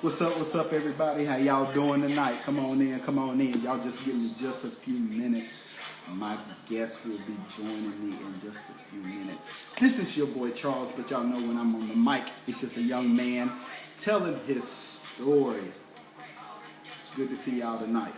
What's up, everybody? How y'all doing tonight? Come on in, come on in. Y'all just give me just a few minutes. My guest will be joining me in just a few minutes. This is your boy Charles, but y'all know when I'm on the mic, it's just a young man telling his story. Good to see y'all tonight.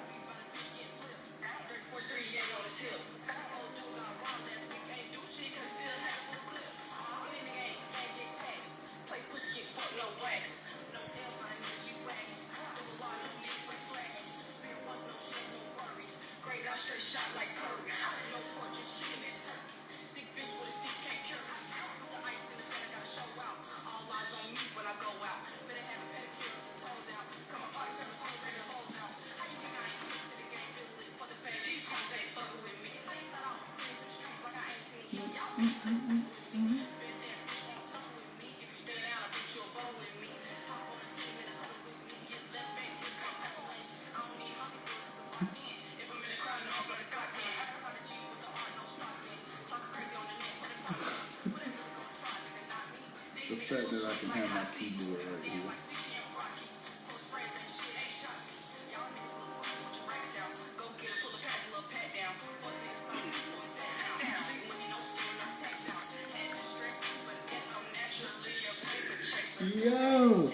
The fact that I can have my keyboard right here. Yo!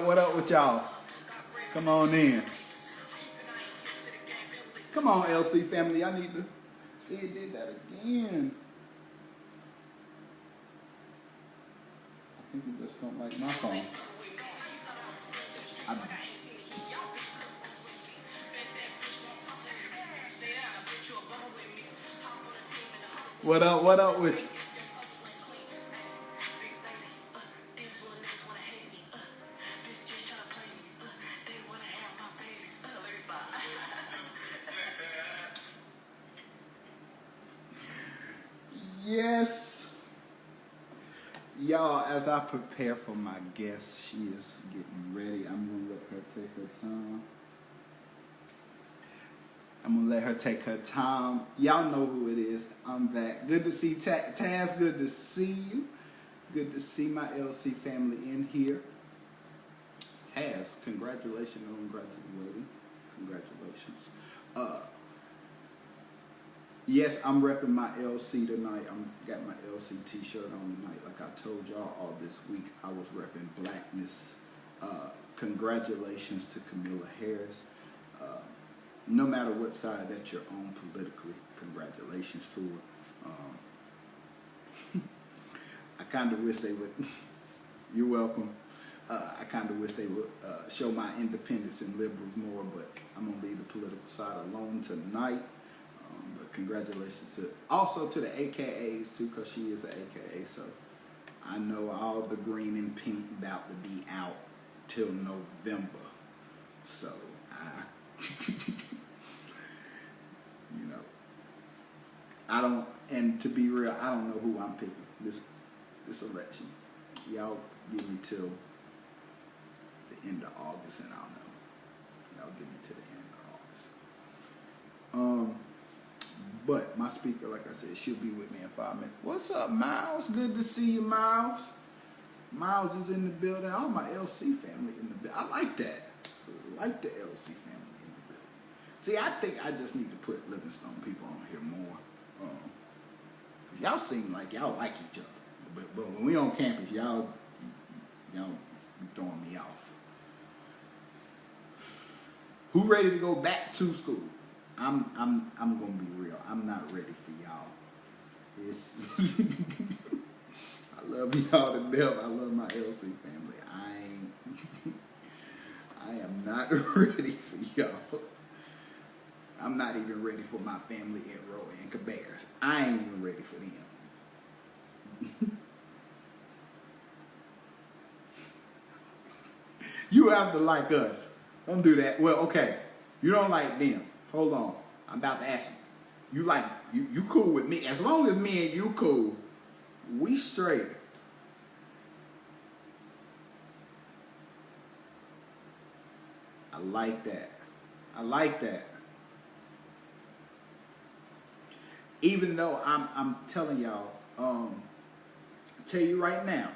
What up with y'all? Come on in. Come on, LC family. I need to see it did that again. I think you just don't like my phone. What up with you? Yes. Y'all, as I prepare for my guest, she is getting ready. I'm going to let her take her time. Y'all know who it is. I'm back. Good to see Taz. Good to see you. Good to see my LC family in here. Taz, congratulations on graduating. Congratulations. Yes, I'm repping my LC tonight. Got my LC t-shirt on tonight. Like I told y'all all this week, I was repping blackness. Congratulations to Camilla Harris. No matter what side that you're on politically, congratulations to her. I kind of wish they would, you're welcome. I kind of wish they would show my independence and liberals more, but I'm going to leave the political side alone tonight. But congratulations also to the AKAs too, because she is an AKA. So I know all the green and pink about to be out till November. So I don't. And to be real, I don't know who I'm picking this election. Y'all give me till the end of August, and I'll know. Y'all give me to the end of August. But my speaker, like I said, she'll be with me in 5 minutes. What's up, Miles? Good to see you, Miles. Miles is in the building. All my LC family in the building. I like that. I like the LC family in the building. See, I think I just need to put Livingstone people on here more. Cause y'all seem like y'all like each other. But when we on campus, y'all be throwing me off. Who ready to go back to school? I'm gonna be real. I'm not ready for y'all. I love y'all to death. I love my LC family. I am not ready for y'all. I'm not even ready for my family at Roy and Cabarrus. I ain't even ready for them. You have to like us. Don't do that. Well, okay. You don't like them. Hold on. I'm about to ask you. You cool with me. As long as me and you cool, we straight. I like that. I like that. Even though I'm telling y'all, I tell you right now,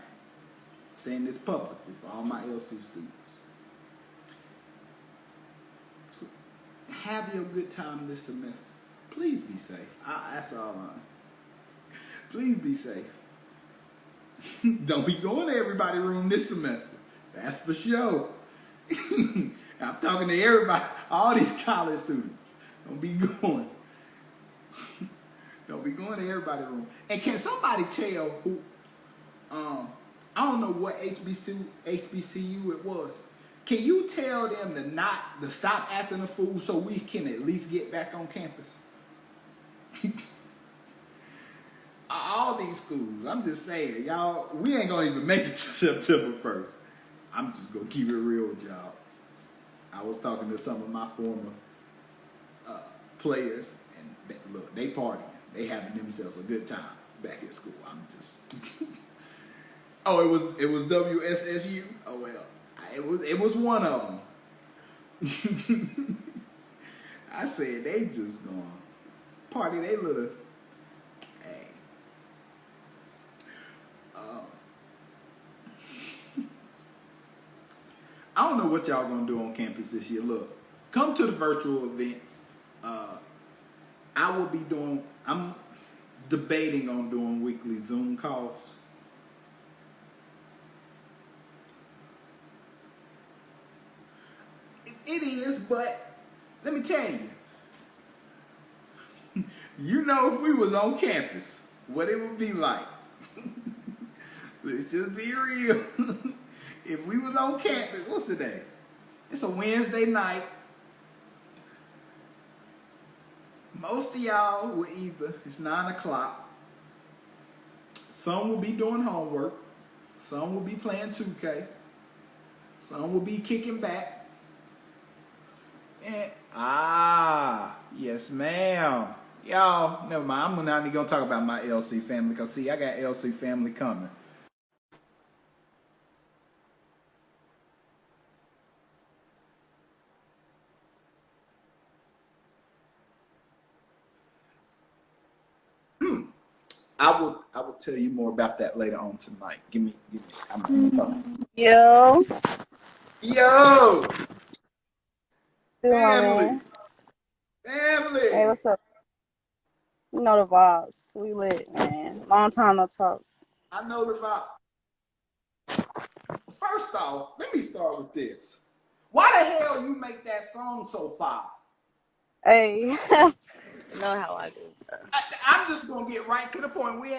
saying this publicly for all my LC students, have your good time this semester. Please be safe. That's all please be safe. Don't be going to everybody's room this semester. That's for sure. I'm talking to everybody, all these college students. Don't be going. Don't be going to everybody's room. And can somebody tell who, I don't know what HBCU it was. Can you tell them to stop acting a fool so we can at least get back on campus? All these schools, I'm just saying, y'all, we ain't gonna even make it to September 1st. I'm just gonna keep it real with y'all. I was talking to some of my former players, and look, they partying. They having themselves a good time back at school. I'm just oh, it was WSSU. Oh well, it was one of them. I said they just gonna party they little. Hey, I don't know what y'all gonna do on campus this year. Look, come to the virtual events. I'm debating on doing weekly Zoom calls. It is, but let me tell you, you know if we was on campus, what it would be like. Let's just be real. If we was on campus, what's the day? It's a Wednesday night. Most of y'all will either, it's 9 o'clock. Some will be doing homework. Some will be playing 2K. Some will be kicking back. And, yes ma'am. Y'all, never mind. I'm not even gonna talk about my LC family, because see, I got LC family coming. I will tell you more about that later on tonight. Give me. I'm gonna talk. Yo. Family. Hey, what's up? You know the vibes. We lit, man. Long time no talk. I know the vibe. First off, let me start with this. Why the hell you make that song so far? Hey. You know how I do. I'm just gonna get right to the point. We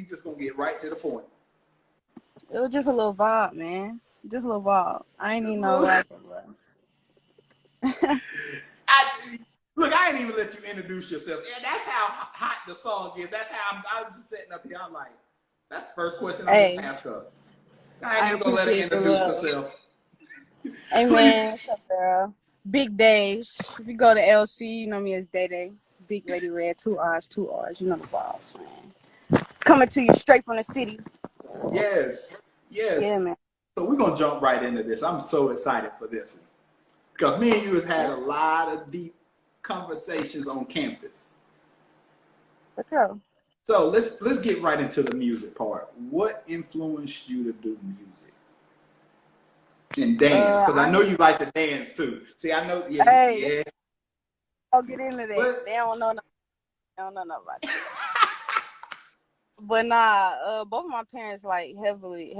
just gonna get right to the point. It was just a little vibe, man. Just a little vibe. I ain't even know like it, but Look, I ain't even let you introduce yourself. And that's how hot the song is. That's how I'm just sitting up here. I'm like, that's the first question I'm gonna ask her. I ain't even gonna let her introduce herself. Hey man, what's up, girl? Big days. If you go to LC, you know me as Day Day. Big Ladiirred, 2 R's. You know the vibes, man. Coming to you straight from the city. Yes. Yeah, man. So we're gonna jump right into this. I'm so excited for this one. Because me and you has had a lot of deep conversations on campus. Let's go. So let's get right into the music part. What influenced you to do music and dance? Because I know you like to dance too. See, I know. Yeah. I'll get into that. But they don't know nothing about that. But nah, both of my parents like heavily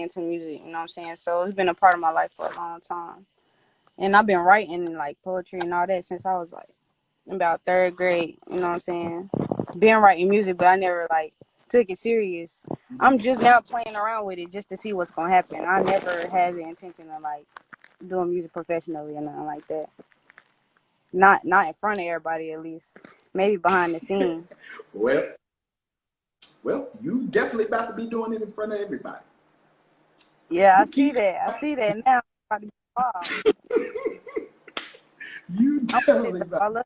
into music. You know what I'm saying? So it's been a part of my life for a long time. And I've been writing like poetry and all that since I was like about 3rd grade. You know what I'm saying? Been writing music, but I never like took it serious. I'm just now playing around with it just to see what's gonna happen. I never had the intention of like doing music professionally or nothing like that. Not in front of everybody, at least. Maybe behind the scenes. Well, you definitely about to be doing it in front of everybody. Yeah, I see that now. About to be involved. You definitely about.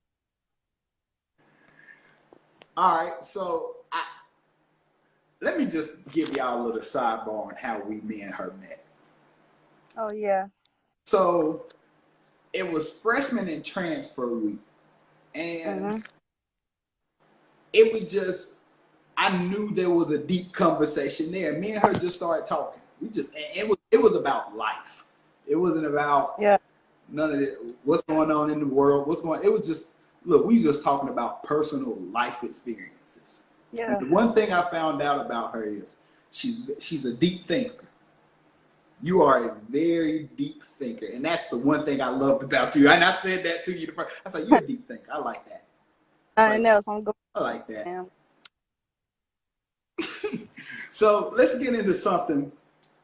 All right, so let me just give y'all a little sidebar on how me and her met. Oh yeah. So it was freshman and transfer week, and Mhm. it was just, I knew there was a deep conversation there. Me and her just started talking. And it was about life. It wasn't about Yeah. none of it. What's going on in the world? It was just, look, we just talking about personal life experiences. And Yeah. the one thing I found out about her is she's a deep thinker. You are a very deep thinker, and that's the one thing I loved about you. And I said that to you the first. I said, you're a deep thinker. I like that. It's I like, know. So I'm going. I like that. Yeah. So let's get into something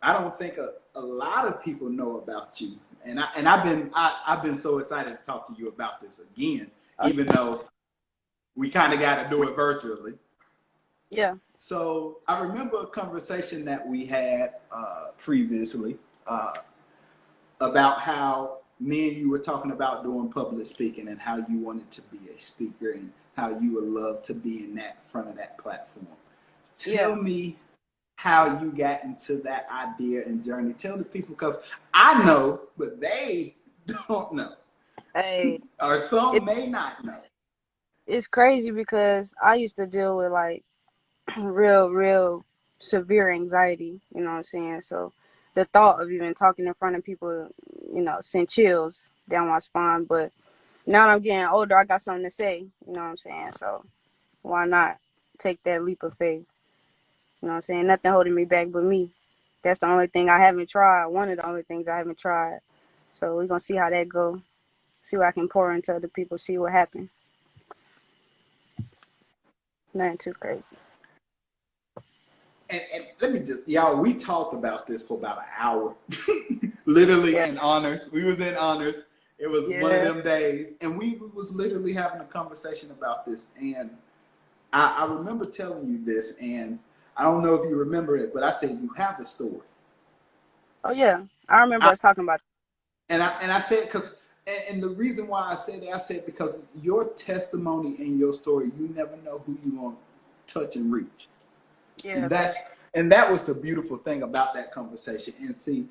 I don't think a lot of people know about you. And I've been so excited to talk to you about this again, even though we kind of got to do it virtually. Yeah. So I remember a conversation that we had previously about how me and you were talking about doing public speaking and how you wanted to be a speaker and how you would love to be in that front of that platform. Tell me how you got into that idea and journey. Tell the people, because I know, but they don't know. Hey, Or some it, may not know. it's crazy because I used to deal with like real severe anxiety. You know what I'm saying? So the thought of even talking in front of people, sent chills down my spine. But now that I'm getting older, I got something to say. You know what I'm saying? So why not take that leap of faith? You know what I'm saying? Nothing holding me back but me. That's the only thing I haven't tried. One of the only things I haven't tried. So we're gonna see how that go. See what I can pour into other people. See what happens. Nothing too crazy. And let me just, y'all, we talked about this for about an hour. Literally Yeah. in honors. We was in honors. It was one of Yeah. them days. And we was literally having a conversation about this. And I remember telling you this, and I don't know if you remember it, but I said, you have the story. Oh yeah. I remember I, us talking about. and I said, because, and the reason why I said that, I said, because your testimony and your story, you never know who you want to touch and reach. Yeah. And that was the beautiful thing about that conversation. And see,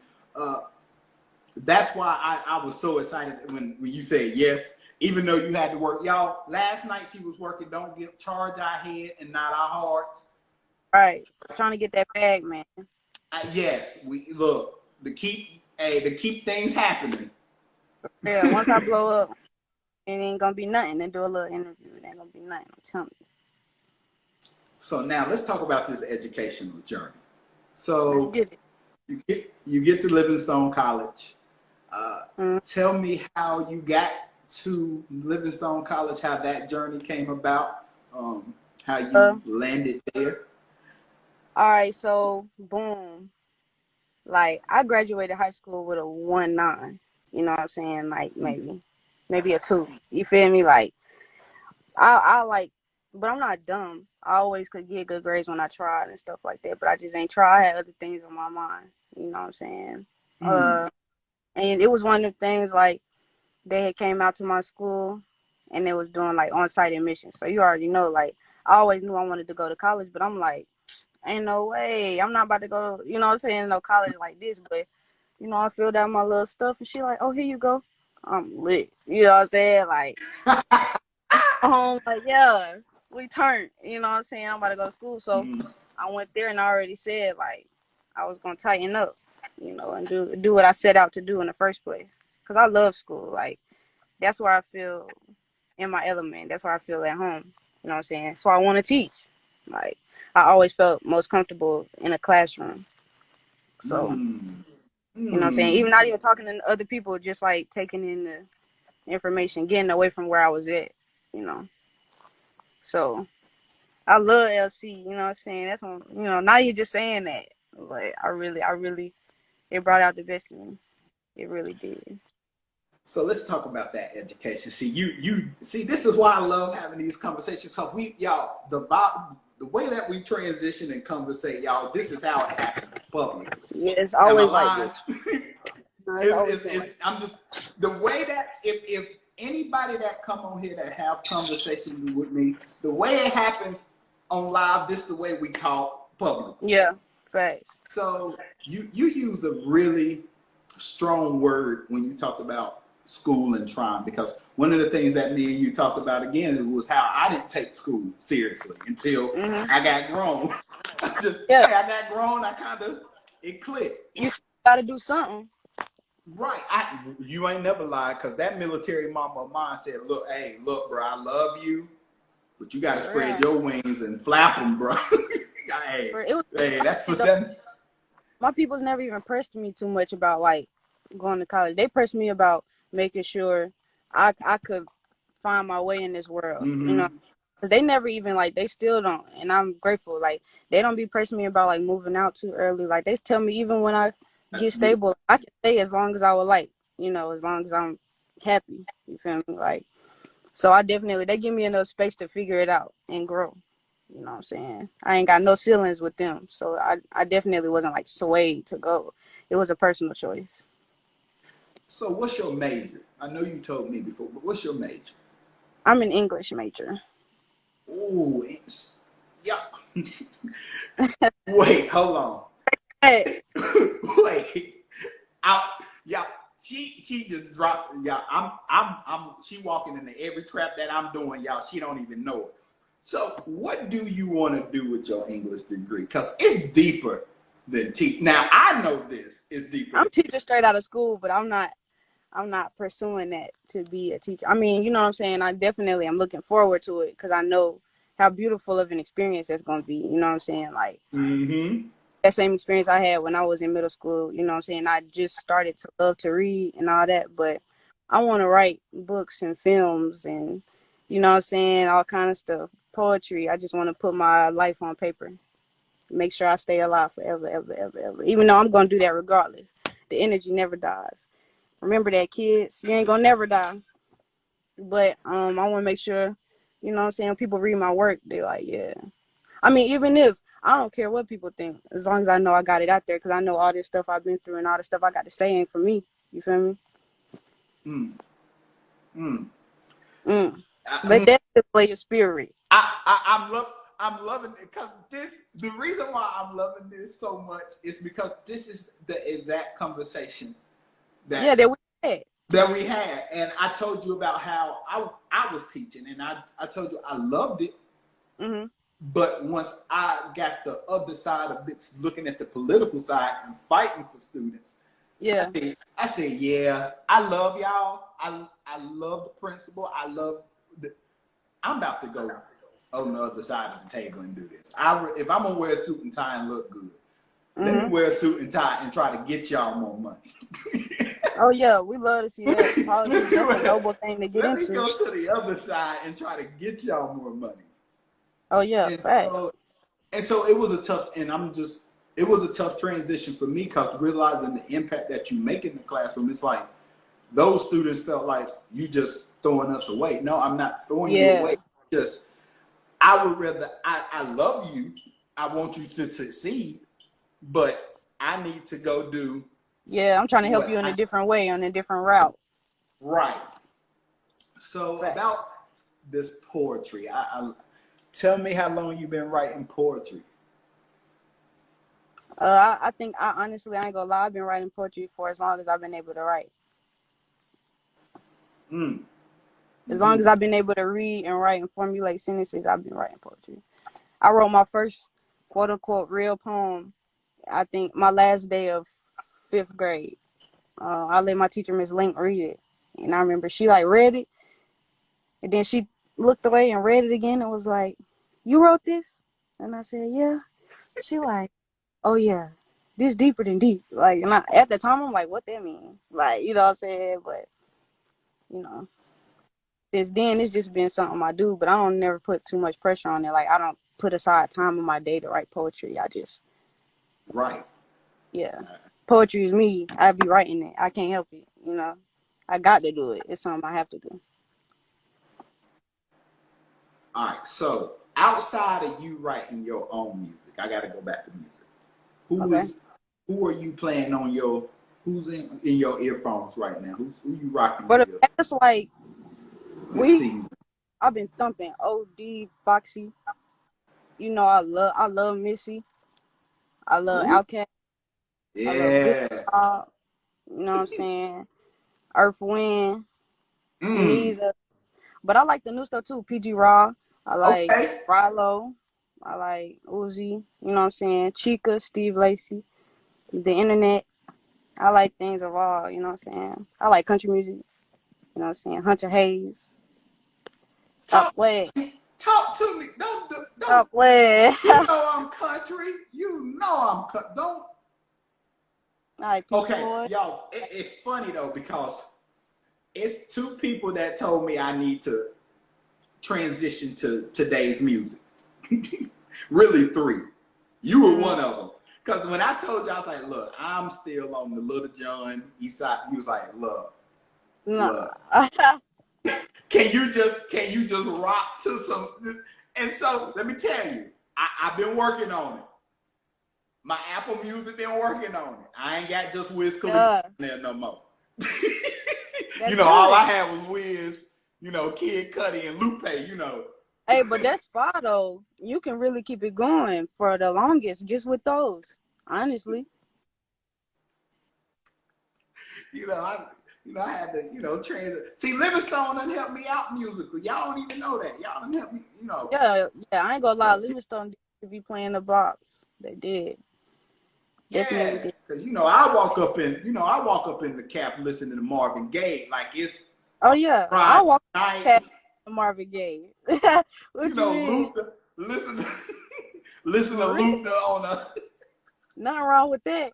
that's why I was so excited when you said yes, even though you had to work. Y'all, last night she was working. Don't get charge our head and not our hearts. Right. Trying to get that bag, man. Yes, we look to keep things happening. Yeah. Once I blow up, it ain't gonna be nothing. Then do a little interview. It ain't gonna be nothing. I'm telling you. So now let's talk about this educational journey. Let's So get it. you get to Livingstone College. Mm. Tell me how you got to Livingstone College, how that journey came about, how Uh, you landed there. all right. So boom. Like I graduated high school with a 1.9. You know what I'm saying? Like maybe a 2. You feel me? Like I like, but I'm not dumb. I always could get good grades when I tried and stuff like that. But I just ain't try. I had other things on my mind. You know what I'm saying? Mm. And it was one of the things like they had came out to my school and they was doing like on-site admissions. So you already know, like I always knew I wanted to go to college, but I'm like, ain't no way. I'm not about to go, you know what I'm saying, no college like this. But, I filled out my little stuff and she like, oh, here you go. I'm lit. You know what I'm saying? Like, home, like, yeah, we turned. You know what I'm saying? I'm about to go to school. So Mm. I went there and I already said, like, I was going to tighten up, and do what I set out to do in the first place. Because I love school. Like, that's where I feel in my element. That's where I feel at home. You know what I'm saying? So I want to teach. Like, I always felt most comfortable in a classroom. So, Mm. you know what I'm saying? Mm. Even not even talking to other people, just like taking in the information, getting away from where I was at, you know. So I love LC, you know what I'm saying? That's one, not even just saying that. But I really, it brought out the best in me. It really did. So let's talk about that education. See, you see, this is why I love having these conversations. Because y'all, the way that we transition and conversate, y'all, this is how it happens publicly. Yeah, it's Am I always like lying? this. No, it's always been like It's I'm just the way that if anybody that come on here that have conversations with me, the way it happens on live, this is the way we talk publicly. yeah, right. So you use a really strong word when you talked about school and trying, because one of the things that me and you talked about again was how I didn't take school seriously until I got grown. Yeah, Hey, I got grown. I kind of it clicked. you got to do something. Right. You ain't never lied, because that military mama of mine said, "Look, hey, look, bro, I love you, but you got to For real. spread your wings and flap them, bro." Hey, It was hey, that's what that. my people's never even pressed me too much about like going to college. They pressed me about making sure I could find my way in this world, you know. Mm-hmm. 'Cause they never even like they still don't, and I'm grateful. Like they don't be pressing me about like moving out too early. Like they tell me even when I That's get beautiful. stable, I can stay as long as I would like, you know, as long as I'm happy. You feel me? Like so, I definitely they give me enough space to figure it out and grow. You know what I'm saying? I ain't got no ceilings with them, so I definitely wasn't like swayed to go. It was a personal choice. So, what's your major? I know you told me before, but what's your major? I'm an English major. Ooh, yeah. Wait, hold on. Hey, Wait, out, yeah. She just dropped. Yeah, She walking into every trap that I'm doing, y'all. She don't even know it. So, what do you want to do with your English degree? Cause it's deeper than teach. Now, I know this is deeper I'm than teaching straight out of school, but I'm not. I'm not pursuing that to be a teacher. I mean, you know what I'm saying? I definitely am looking forward to it because I know how beautiful of an experience that's going to be. You know what I'm saying? Like Mm-hmm. that same experience I had when I was in middle school. You know what I'm saying? I just started to love to read and all that, but I want to write books and films and, you know what I'm saying? All kind of stuff. Poetry. I just want to put my life on paper. Make sure I stay alive forever, ever, ever, ever. Even though I'm going to do that regardless. The energy never dies. Remember that, kids. You ain't gonna never die. But I want to make sure, you know what I'm saying, when people read my work, they like, yeah. I mean, even if I don't care what people think, as long as I know I got it out there, because I know all this stuff I've been through and all the stuff I got to say ain't for me. You feel me? Mm. Mm. Mm. Let I, that display your spirit. I'm loving it, because this the reason why I'm loving this so much is because this is the exact conversation Yeah, that that we had. we had. And I told you about how I was teaching, and I told you I loved it. Mm-hmm. But once I got the other side of it, looking at the political side and fighting for students, Yeah. I said, yeah, I love y'all. I love the principal. I'm about to go on the other side of the table and do this. If I'm gonna wear a suit and tie and look good, let me Mm-hmm. wear a suit and tie and try to get y'all more money. Oh, yeah, we love to see that. Politics, that's a let noble thing to get me into. go to the other side and try to get y'all more money. Oh, yeah, And fact. so it was a tough, it was a tough transition for me, because realizing the impact that you make in the classroom, it's like those students felt like you just throwing us away. No, I'm not throwing you Yeah. away. Just I would rather I love you. I want you to succeed, but I need to go do Yeah, I'm trying to help what you in a I different way, on a different route. right. So Facts. about this poetry, tell me how long you've been writing poetry. I think I honestly I ain't gonna lie. I've been writing poetry for as long as I've been able to write. Mm. As long Mm-hmm. as I've been able to read and write and formulate sentences, I've been writing poetry. I wrote my first quote unquote real poem. I think my last day of 5th grade. I let my teacher Miss Link read it, and I remember she like read it, and then she looked away and read it again and was like, "You wrote this?" And I said, "Yeah." She like, "Oh yeah, this deeper than deep." Like, and at the time I'm like, "What that mean?" Like, you know what I'm saying? But you know, since then it's just been something I do, but I don't never put too much pressure on it. Like, I don't put aside time in my day to write poetry. I just, Right. yeah, poetry is me. I be writing it. I can't help it. You know, I got to do it. It's something I have to do. All right. So outside of you writing your own music, I got to go back to music. Who Okay. is who are you playing on your who's in your earphones right now? Who you rocking For the with past like this week, season? I've been thumping OD Foxy. You know, I love Missy. I love Ooh, Outkast. I love Big yeah. Bob. You know what I'm saying? Earth, Wind, Mm. neither. But I like the new stuff too. PG Raw. I like Okay. Rilo. I like Uzi. You know what I'm saying? Chica, Steve Lacy, the internet. I like things of all. You know what I'm saying? I like country music. You know what I'm saying? Hunter Hayes. Stop Talk, playing. talk to me. Don't. Stop playing. You know I'm country. You know I'm don't. I like Pink Okay, Floyd. y'all. It's funny though because it's two people that told me I need to transition to today's music. Really, three. You were Mm-hmm. one of them. Because when I told you, I was like, look, I'm still on the Little John Eastside. He was like, No. look, can you just rock to some? And so let me tell you, I've been working on it. My Apple Music been working on it. I ain't got just Wiz Khalifa Yeah, there no more. that's All good. I had was Wiz, Kid Cudi and Lupe. Hey, but that's fine though. You can really keep it going for the longest just with those. Honestly. I had to, transit. See, Livingstone done helped me out musically. Y'all don't even know that. Y'all done helped me. Yeah, I ain't gonna lie. Livingstone did be playing the box. They did. Definitely Yeah, did. because I walk up in the cap listening to Marvin Gaye like it's Oh yeah, I Friday walk night. past Marvin Gaye. What you mean? Luther, listen, listen to For real? Luther on a Nothing wrong with that.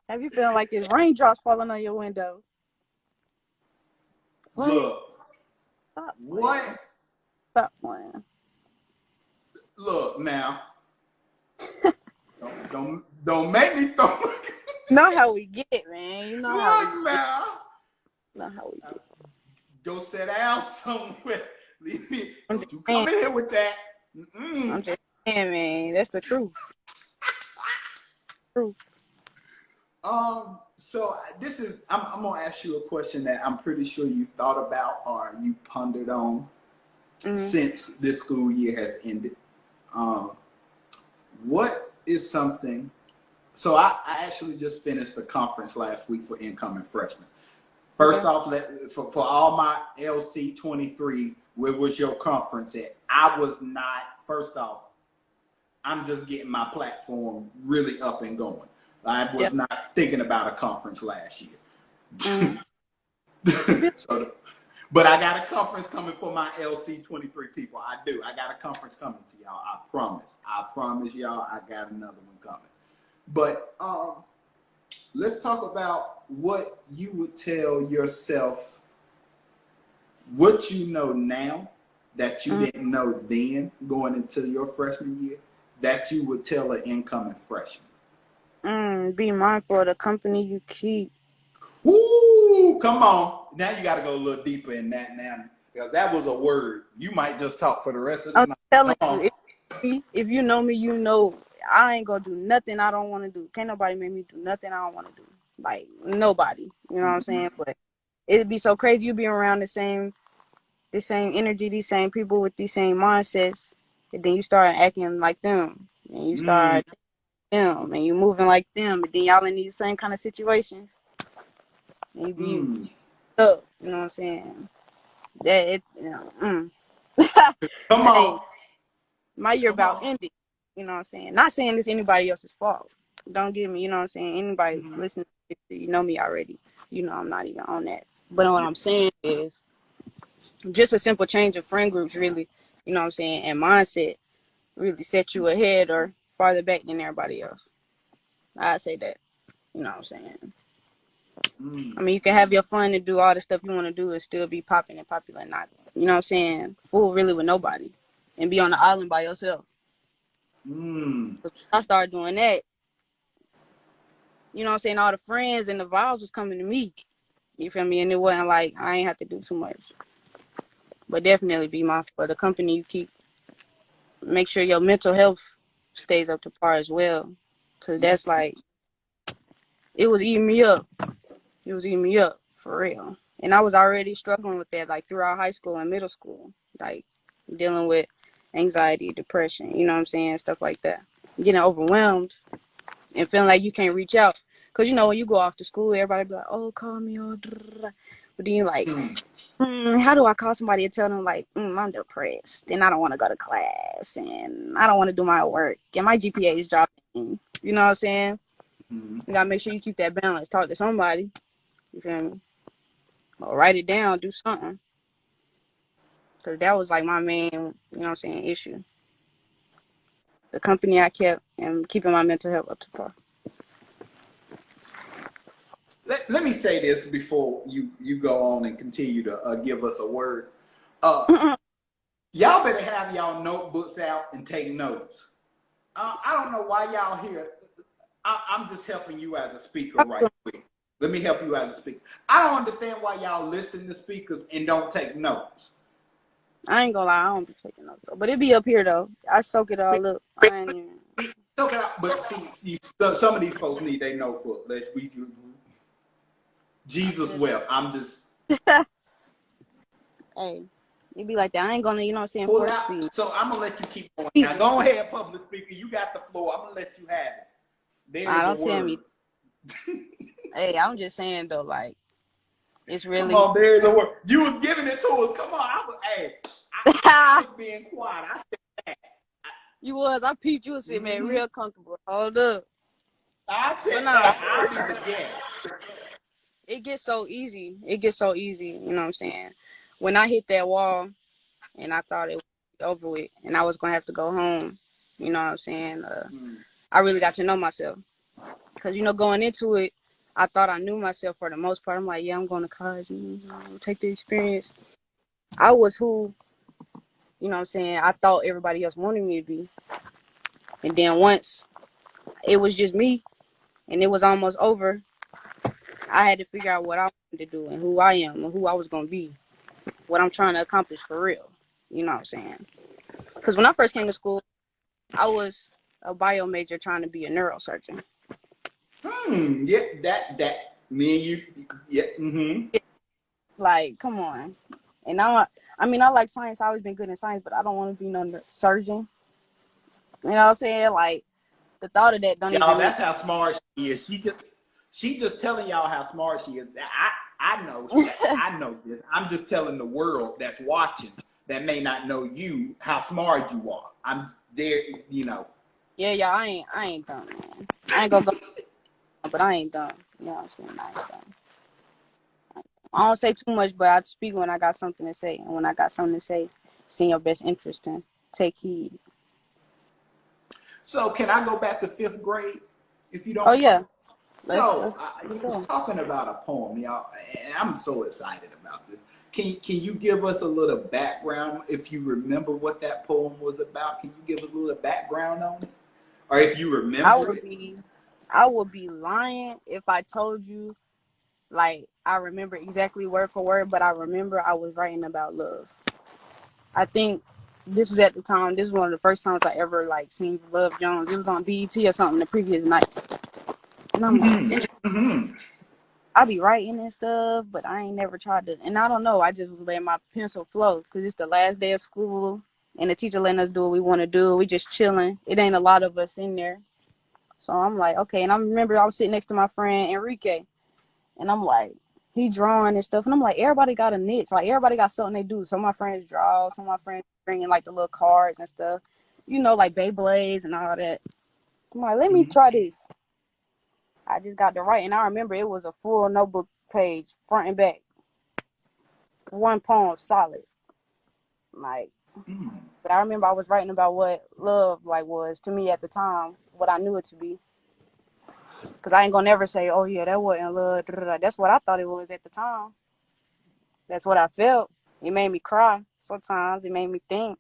Have you feeling like it's raindrops falling on your window? What? look. Stop playing. What? Stop playing. Look now. Don't make me throw. Know how we get, man. You know how we Look get. now. Know how we get. Go sit down somewhere. Leave me. I'm Don't just you saying. come in here with that. I'm just saying, man. That's the truth. Truth. So this is. I'm gonna ask you a question that I'm pretty sure you thought about or you pondered on Mm-hmm. since this school year has ended. Um, what is something? So I actually just finished a conference last week for incoming freshmen. First Okay. off, for all my LC 23, where was your conference at? I was not. First off, I'm just getting my platform really up and going. I Yeah. was not thinking about a conference last year. Mm. You be But I got a conference coming for my LC 23 people. I do. I got a conference coming to y'all. I promise. I promise y'all I got another one coming. But let's talk about what you would tell yourself, what you know now that you didn't know then going into your freshman year, that you would tell an incoming freshman. be mindful of the company you keep. Woo! Come on. Now you got to go a little deeper in that now. Because that was a word. You might just talk for the rest of the I'm night. telling Come you, if you know me, you know I ain't gonna do nothing I don't want to do. Can't nobody make me do nothing I don't want to do. Like nobody, you know what I'm saying? But it'd be so crazy. You be around the same energy, these same people with these same mindsets, and then you start acting like them, and you on. start them, and you moving like them, and then y'all in these same kind of situations, and you be up. You know what I'm saying? That it, Come hey, on. my year Come about on. ended. You know what I'm saying? Not saying it's anybody else's fault. Don't get me, you know what I'm saying? Anybody listening, you know me already. You know I'm not even on that. But what I'm saying is just a simple change of friend groups really, you know what I'm saying, and mindset really set you ahead or farther back than everybody else. I'd say that. You know what I'm saying? I mean, you can have your fun and do all the stuff you want to do and still be popping and popular and not, you know what I'm saying, fool really with nobody and be on the island by yourself. I started doing that, you know what I'm saying, all the friends and the vibes was coming to me. You feel me? And it wasn't like I ain't have to do too much. But definitely be mindful for the company you keep. Make sure your mental health stays up to par as well. Cause that's like, it was eating me up. It was eating me up for real. And I was already struggling with that like throughout high school and middle school. Like dealing with anxiety, depression, you know what I'm saying? Stuff like that. Getting overwhelmed and feeling like you can't reach out. Cause you know when you go off to school, everybody be like, "Oh, call me," oh, but then you like, how do I call somebody and tell them like, I'm depressed and I don't want to go to class and I don't want to do my work and my GPA is dropping. You know what I'm saying? Mm-hmm. You gotta make sure you keep that balance. Talk to somebody. You feel me? Or write it down. Do something. Cause that was like my main, you know what I'm saying, issue. The company I kept and keeping my mental health up to par. Let me say this before you go on and continue to give us a word. Uh, y'all better have y'all notebooks out and take notes. I don't know why y'all here. I'm just helping you as a speaker right quick. Let me help you as a speaker. I don't understand why y'all listen to speakers and don't take notes. I ain't gonna lie, I don't be taking notes though. But it be up here though. I soak it all up. I ain't even... Soak it out. But see, some of these folks need their notebook. Let's read you. Jesus wept. I'm just... Hey, it be like that. I ain't gonna, you know what I'm saying, Pull it force out. feed. So I'm gonna let you keep going. Now go ahead, public speaker. You got the floor. I'm gonna let you have it. There's Don't a tell word. me. Hey, I'm just saying though, like it's really. Come on, there's a word. You was giving it to us. Come on. I was being quiet. I said that. You was. I peeped you and said, man, real comfortable. Hold up. I But said nah, that. I'll be the guest. it gets so easy. It gets so easy. You know what I'm saying? When I hit that wall and I thought it was over with and I was gonna have to go home, you know what I'm saying? I really got to know myself. Because, you know, going into it, I thought I knew myself for the most part. I'm like, yeah, I'm going to college, take the experience. I was who, you know what I'm saying, I thought everybody else wanted me to be. And then once it was just me and it was almost over, I had to figure out what I wanted to do and who I am and who I was going to be, what I'm trying to accomplish for real. You know what I'm saying? Because when I first came to school, I was a bio major trying to be a neurosurgeon. Yeah, that me and you. Yeah. Like, come on. And now, I mean, I like science. I've always been good in science, but I don't want to be no surgeon. You know what I'm saying? Like, the thought of that don't Y'all, even make that's how smart she is. She just telling y'all how smart she is. I know. I know this. I'm just telling the world that's watching that may not know you how smart you are. I'm there. You know. Yeah, y'all, I ain't done, man. I ain't gonna go, but I ain't done. You know what I'm saying? I ain't done. I don't say too much, but I speak when I got something to say. And when I got something to say, it's in your best interest and take heed. So can I go back to fifth grade, if you Oh, don't mind? yeah. So Let's you was go. talking about a poem, y'all, and I'm so excited about this. Can you give us a little background if you remember what that poem was about? Can you give us a little background on it, or if you I remember would it? be, I would be lying if I told you, like, I remember exactly word for word, but I remember I was writing about love. I think this was at the time. This was one of the first times I ever like seen Love Jones. It was on BET or something the previous night, and I'm like, Mm-hmm. damn, Mm-hmm. I be writing and stuff, but I ain't never tried to. And I don't know. I just was letting my pencil flow because it's the last day of school, and the teacher letting us do what we want to do. We just chilling. It ain't a lot of us in there, so I'm like, okay. And I remember I was sitting next to my friend Enrique, and I'm like, he drawing and stuff, and I'm like, everybody got a niche. Like everybody got something they do. Some of my friends draw. Some of my friends bringing like the little cards and stuff. You know, like Beyblades and all that. I'm like, let me try this. I just got to write, and I remember it was a full notebook page, front and back. One poem, solid. Like, but I remember I was writing about what love like was to me at the time, what I knew it to be. Cause I ain't gonna never say, oh yeah, that wasn't love. That's what I thought it was at the time. That's what I felt. It made me cry. Sometimes it made me think.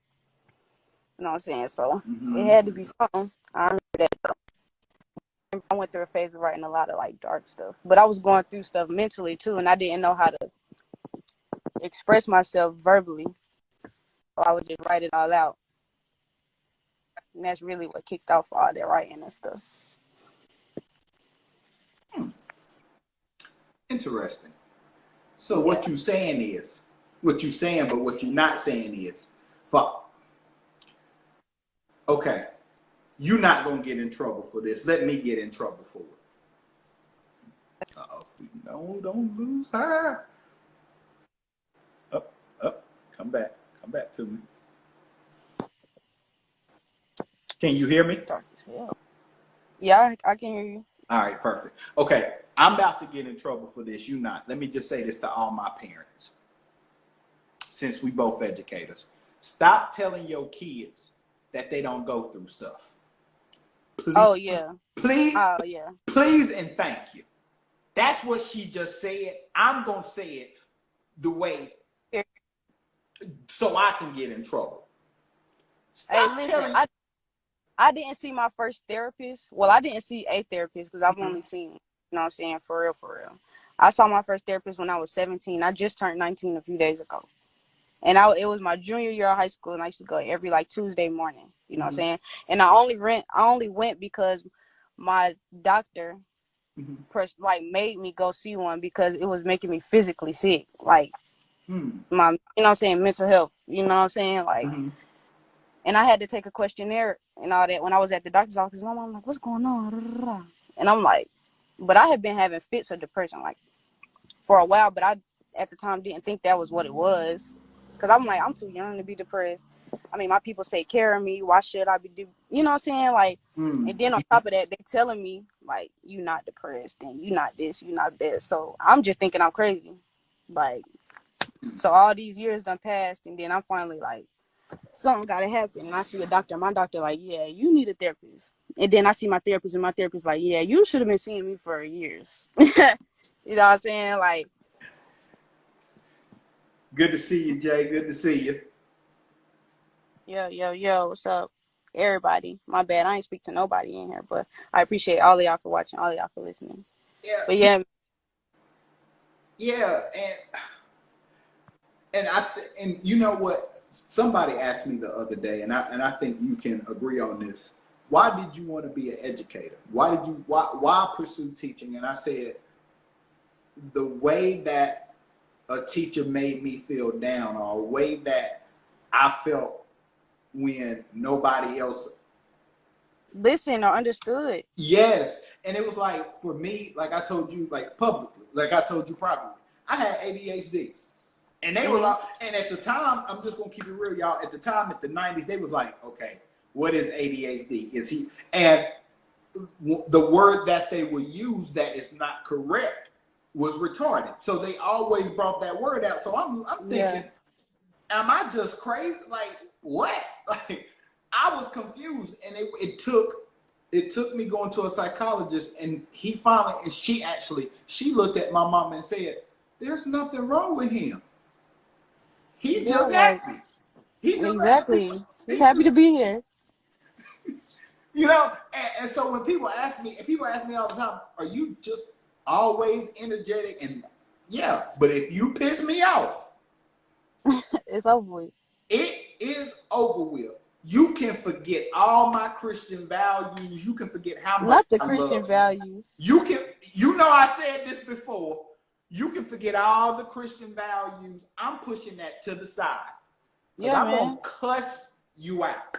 You know what I'm saying? So it Mm-hmm. had to be something. I remember that though. I went through a phase of writing a lot of like dark stuff, but I was going through stuff mentally too, and I didn't know how to express myself verbally. So I would just write it all out, and that's really what kicked off all that writing and stuff. Interesting. So Yeah, what you saying, but what you not saying is, fuck. Okay, you not gonna get in trouble for this. Let me get in trouble for it. Uh-oh. No, don't lose her. Up, up. Come back. Come back to me. Can you hear me? Dark as hell. Yeah, I can hear you. All right, perfect. Okay, I'm about to get in trouble for this. You not. Let me just say this to all my parents, since we both educators. Stop telling your kids that they don't go through stuff. Please, Oh yeah. please, Oh yeah. please, and thank you. That's what she just said. I'm gonna say it the way so I can get in trouble. Stop Hey, listen, telling. I didn't see my first therapist. Well, I didn't see a therapist because I've Mhm. only seen, you know what I'm saying, for real, for real. I saw my first therapist when I was 17. I just turned 19 a few days ago. And it was my junior year of high school, and I used to go every like Tuesday morning, you know what I'm Mhm. saying? And I only went because my doctor Mhm. like made me go see one because it was making me physically sick. Like Mhm. my, you know what I'm saying, mental health, you know what I'm saying? Like, Mhm. and I had to take a questionnaire and all that when I was at the doctor's office. My mom like, what's going on? And I'm like, but I had been having fits of depression like for a while, but I at the time didn't think that was what it was. Cause I'm like, I'm too young to be depressed. I mean, my people take care of me. Why should I be you know what I'm saying? Like, Mhm. and then on top of that, they telling me like, you not depressed and you not this, you not that. So I'm just thinking I'm crazy. Like, so all these years done passed, and then I'm finally like, something gotta happen. And I see a doctor. My doctor like, yeah, you need a therapist. And then I see my therapist, and my therapist like, yeah, you should have been seeing me for years. You know what I'm saying? Like, Good to see you, Jay. Good to see you. yo, what's up, everybody? My bad, I ain't speak to nobody in here, but I appreciate all of y'all for watching, all of y'all for listening. But Yeah, yeah, yeah, and and you know what? Somebody asked me the other day, and I think you can agree on this. Why did you want to be an educator? Why pursue teaching? And I said the way that a teacher made me feel down, or a way that I felt when nobody else. listen or understood. Yes, and it was like for me, like I told you, like publicly, like I told you privately, I had ADHD. And they were Mm-hmm. like, and at the time, I'm just gonna keep it real, y'all. At the time, at the '90s, they was like, okay, what is ADHD? Is he? And the word that they would use that is not correct was retarded. So they always brought that word out. So I'm Yeah. thinking, am I just crazy? Like what? Like I was confused, and it took me going to a psychologist, and he finally, and she looked at my mom and said, "There's nothing wrong with him. He Yeah, just like, happy. He just happy. exactly. He's He happy to just, be here. you know." And so when people ask me, and people ask me all the time, "Are you just always energetic?" And yeah, but if you piss me off, It's over with. it is over with. You can forget all my Christian values. You can forget how much Not the I Christian love you. values. You can, you know, I said this before. You can forget all the Christian values. I'm pushing that to the side because Yeah, I'm gonna man. cuss you out.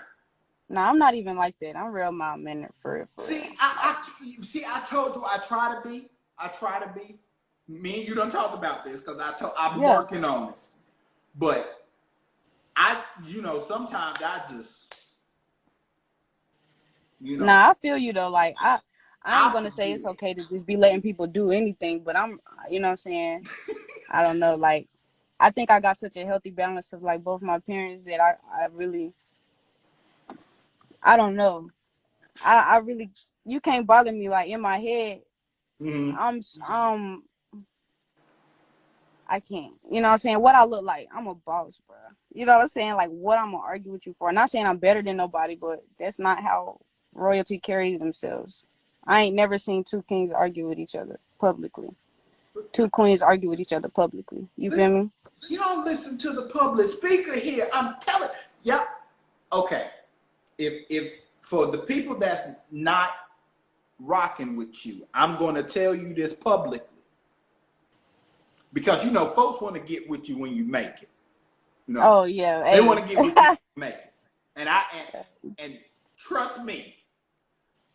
Nah, I'm not even like that. I'm real mild mannered for real, for real. See, I told you I try to be. I try to be. Me and you don't talk about this because I'm Yeah. working on it. But you know, sometimes I just, you know, Nah, I feel you though. Like I ain't I gonna say it's forget. okay to just be letting people do anything, but I'm, you know what I'm saying? I don't know. Like I think I got such a healthy balance of like both my parents that I really, I don't know. I really, you can't bother me. Like in my head, Mm-hmm. I'm I can't. You know what I'm saying? What I look like, I'm a boss, bro. You know what I'm saying? Like what I'm gonna argue with you for. Not saying I'm better than nobody, but that's not how royalty carries themselves. I ain't never seen two kings argue with each other publicly. Two queens argue with each other publicly. You feel Listen, me? you don't listen to the public speaker here. I'm telling. Yep. Okay. If for the people that's not rocking with you, I'm going to tell you this publicly because you know folks want to get with you when you make it. You know, Oh yeah, they hey. want to get with you when you make it. And and trust me,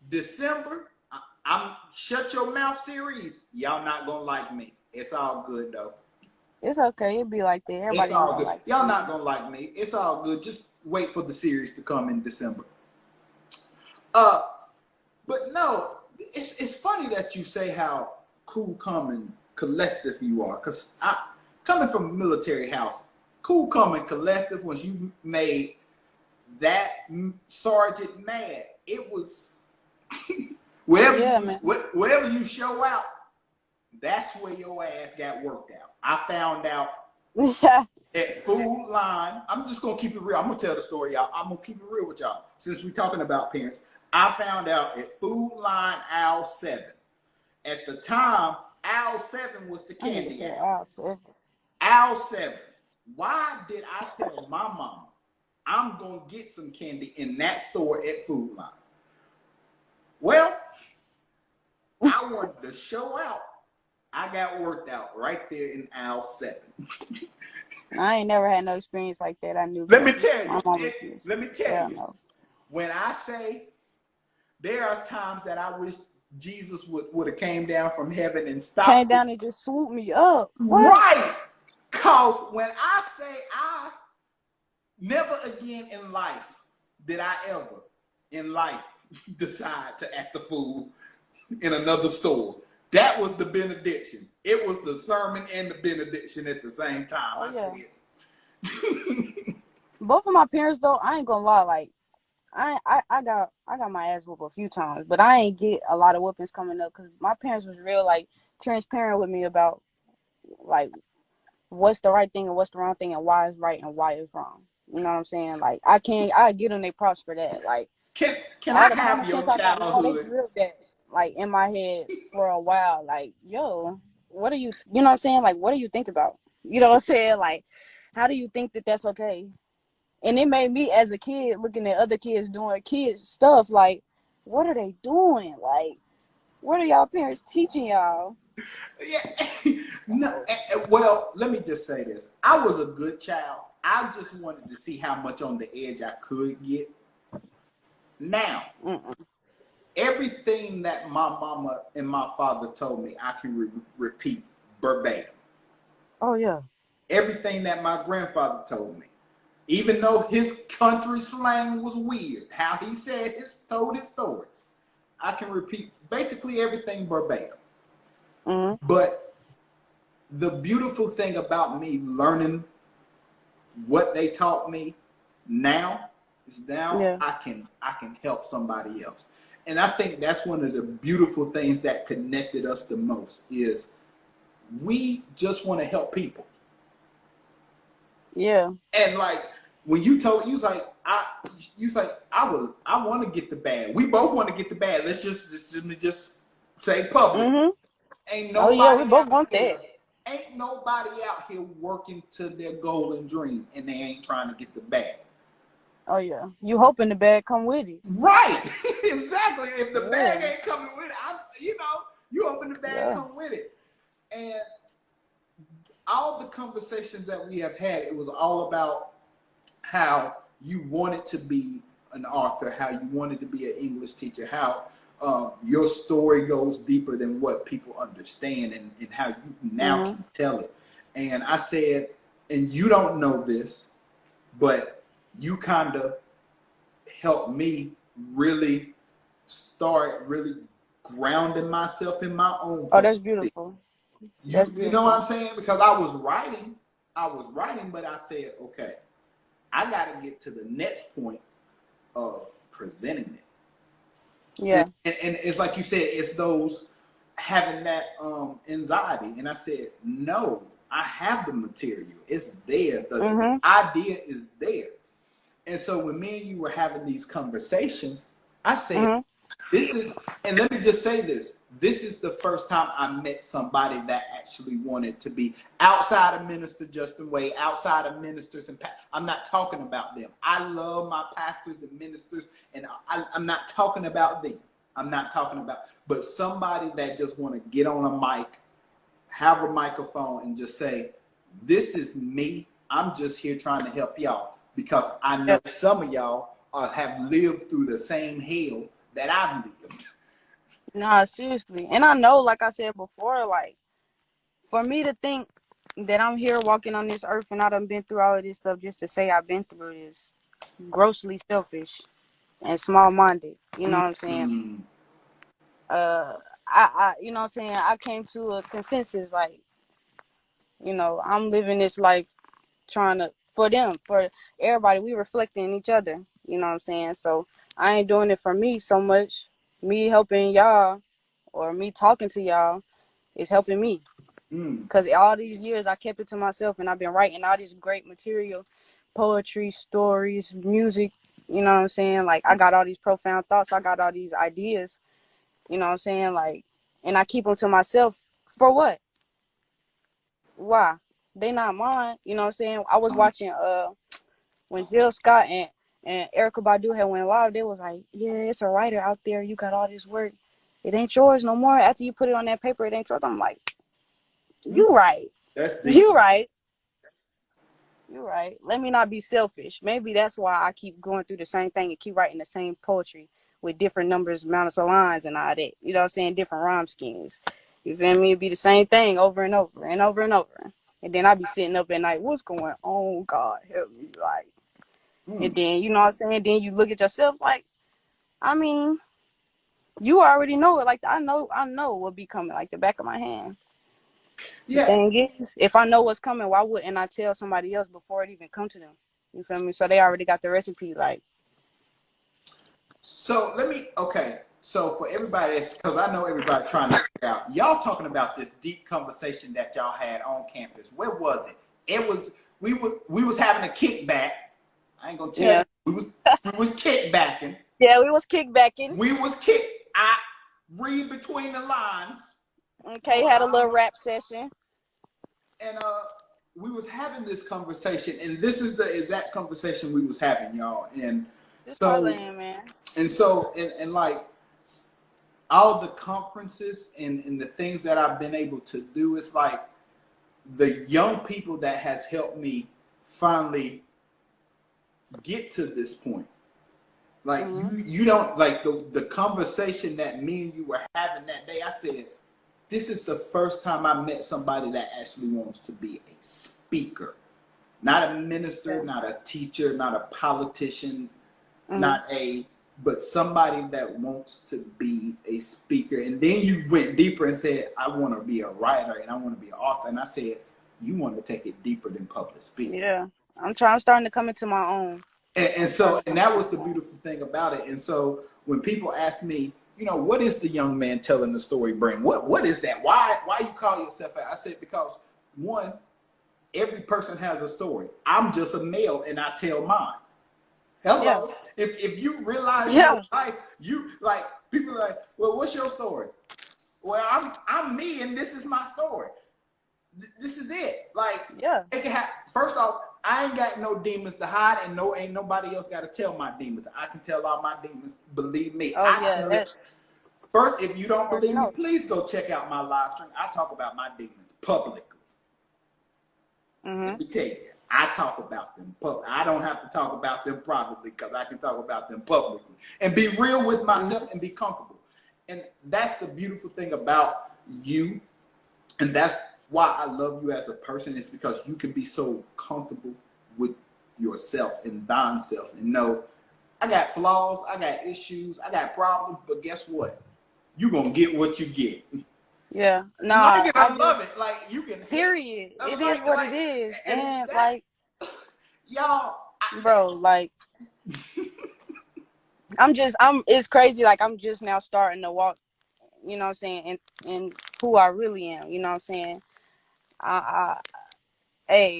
December, I'm Shut Your Mouth series. Y'all not gonna like me. It's all good though. It's okay. It be like that. It's Everybody ain't all gonna good. like Y'all it. not gonna like me. It's all good. Just wait for the series to come in December. Uh, but no, it's funny that you say how cool, calm, and collective you are. Cause I coming from a military house, cool, calm, and collective. Once you made that sergeant mad, it was Yeah, man. wherever you show out, that's where your ass got worked out. I found out Yeah. at Food Line. I'm just gonna keep it real. I'm gonna tell the story, y'all. I'm gonna keep it real with y'all. Since we're talking about parents, I found out at Food Line aisle 7. At the time, aisle 7 was the candy aisle. Aisle 7. Why did I tell my mama I'm gonna get some candy in that store at Food Line? Well, I wanted to show out. I got worked out right there in aisle 7. I ain't never had no experience like that. I knew. Let me tell My you. mama Let me tell hell you. no. When I say there are times that I wish Jesus would have came down from heaven and stopped. Came down and just swooped me up. What? Right. Cause when I say I never again in life did I ever in life decide to act the fool in another store. That was the benediction. It was the sermon and the benediction at the same time. Oh, yeah. Said. Both of my parents though, I ain't gonna lie, like I got my ass whooped a few times, but I ain't get a lot of whoopings coming up because my parents was real like transparent with me about like what's the right thing and what's the wrong thing and why it's right and why it's wrong. You know what I'm saying? Like I give them their props for that. Like Can all I the common have your sense I got now, they childhood? drilled that like in my head for a while. Like, yo, what are you know what I'm saying? Like, what do you think about? You know what I'm saying? Like, how do you think that that's okay? And it made me as a kid looking at other kids doing kids stuff like, what are they doing? Like, what are y'all parents teaching y'all? Yeah. No, well, let me just say this. I was a good child. I just wanted to see how much on the edge I could get. Now, everything that my mama and my father told me, I can repeat verbatim. Oh, yeah. Everything that my grandfather told me. Even though his country slang was weird, how he told his stories, I can repeat basically everything verbatim. Mm-hmm. But the beautiful thing about me learning what they taught me now is Yeah. I can help somebody else. And I think that's one of the beautiful things that connected us the most is we just want to help people. Yeah. And like when you told, you was like, I want to get the bag. We both want to get the bag. Let's just say public. Mm-hmm. Ain't Oh, yeah, we nobody both out want here. that. Ain't nobody out here working to their goal and dream, and they ain't trying to get the bag. Oh, yeah. You hoping the bag come with it. Right. Exactly. If the bag ain't coming with it, you hoping the bag come with it. And all the conversations that we have had, it was all about how you wanted to be an author, how you wanted to be an English teacher, how your story goes deeper than what people understand, and how you now can tell it. And I said, and you don't know this, but you kind of helped me really start really grounding myself in my own. Oh, that's beautiful. You know what I'm saying? Because I was writing, but I said, okay, I got to get to the next point of presenting it. Yeah. And it's like you said, it's those having that anxiety. And I said, no, I have the material. It's there. The idea is there. And so when me and you were having these conversations, I said, this is, and let me just say this. This is the first time I met somebody that actually wanted to be outside of Minister Justin Wade, outside of ministers and I'm not talking about them. I love my pastors and ministers, and I'm not talking about them. I'm not talking about, but somebody that just want to get on a mic, have a microphone, and just say, this is me. I'm just here trying to help y'all because I know some of y'all have lived through the same hell that I've lived. Nah, seriously. And I know, like I said before, like for me to think that I'm here walking on this earth and I done been through all of this stuff just to say I've been through it is grossly selfish and small minded. You know what I'm saying? Mm. You know what I'm saying? I came to a consensus, like, I'm living this life trying to, for them, for everybody, we reflecting each other. You know what I'm saying? So I ain't doing it for me so much. Me helping y'all or me talking to y'all is helping me. Mm. Because all these years I kept it to myself and I've been writing all this great material, poetry, stories, music. You know what I'm saying? Like, I got all these profound thoughts. I got all these ideas. You know what I'm saying? Like, and I keep them to myself. For what? Why? They not mine. You know what I'm saying? I was watching when Jill Scott and Erica Badu had went live. They was like, yeah, it's a writer out there. You got all this work. It ain't yours no more. After you put it on that paper, it ain't yours. I'm like, Mm. you right. That's deep. You right. You're right. Let me not be selfish. Maybe that's why I keep going through the same thing and keep writing the same poetry with different numbers, amounts of lines and all that. You know what I'm saying? Different rhyme schemes. You feel me? It'd be the same thing over and over and over and over. And then I'd be sitting up at night, what's going on? God help me. Like, and Mm. then, you know what I'm saying? Then you look at yourself like, I mean, you already know it. Like, I know what be coming like the back of my hand. The Yeah. thing is, if I know what's coming, why wouldn't I tell somebody else before it even come to them? You feel me? So they already got the recipe. Like, So let me, okay. So for everybody, because I know everybody trying to figure out, y'all talking about this deep conversation that y'all had on campus. Where was it? It was we was having a kickback. I ain't gonna tell you. yeah, We was kickbacking. yeah, we was kickbacking. We was kick. I read between the lines. Okay, Or had a I don't little know. rap session. And we was having this conversation, and this is the exact conversation we was having, y'all. And Just so parlaying, man. and like all the conferences and the things that I've been able to do, it's like the young people that has helped me finally get to this point. Like Mm-hmm. you don't like the conversation that me and you were having that day. I said, this is the first time I met somebody that actually wants to be a speaker. Not a minister, Yeah. not a teacher, not a politician, Mm-hmm. not a, but somebody that wants to be a speaker. And then you went deeper and said, I want to be a writer and I want to be an author. And I said, you want to take it deeper than public speaking. Yeah, I'm starting to come into my own. And I'm starting so, to and come that was into the my own. beautiful thing about it. And so when people ask me, what is the young man telling the story bring? What is that? Why you call yourself that? I said, because one, every person has a story. I'm just a male and I tell mine. Yeah, Hello. If you realize your yeah, life, you like people are like, well, what's your story? Well, I'm me and this is my story. This is it. Like yeah. they can have first off, I ain't got no demons to hide and no ain't nobody else gotta tell my demons. I can tell all my demons, believe me. Oh I yeah, tell it that first, if you don't already believe me, know. please go check out my live stream. I talk about my demons publicly. Let Mhm. me tell you, I talk about them publicly. I don't have to talk about them privately because I can talk about them publicly and be real with Mhm. myself and be comfortable. And that's the beautiful thing about you. And that's why I love you as a person, is because you can be so comfortable with yourself and thine self and know I got flaws, I got issues, I got problems, but guess what? You're going to get what you get. Yeah. Like Nah, it I or love just it. Like you can hate. period. I It is what like, it is, and and that, like, y'all, bro, like I'm. It's crazy. Like I'm just now starting to walk. You know what I'm saying? And who I really am. You know what I'm saying? I hey,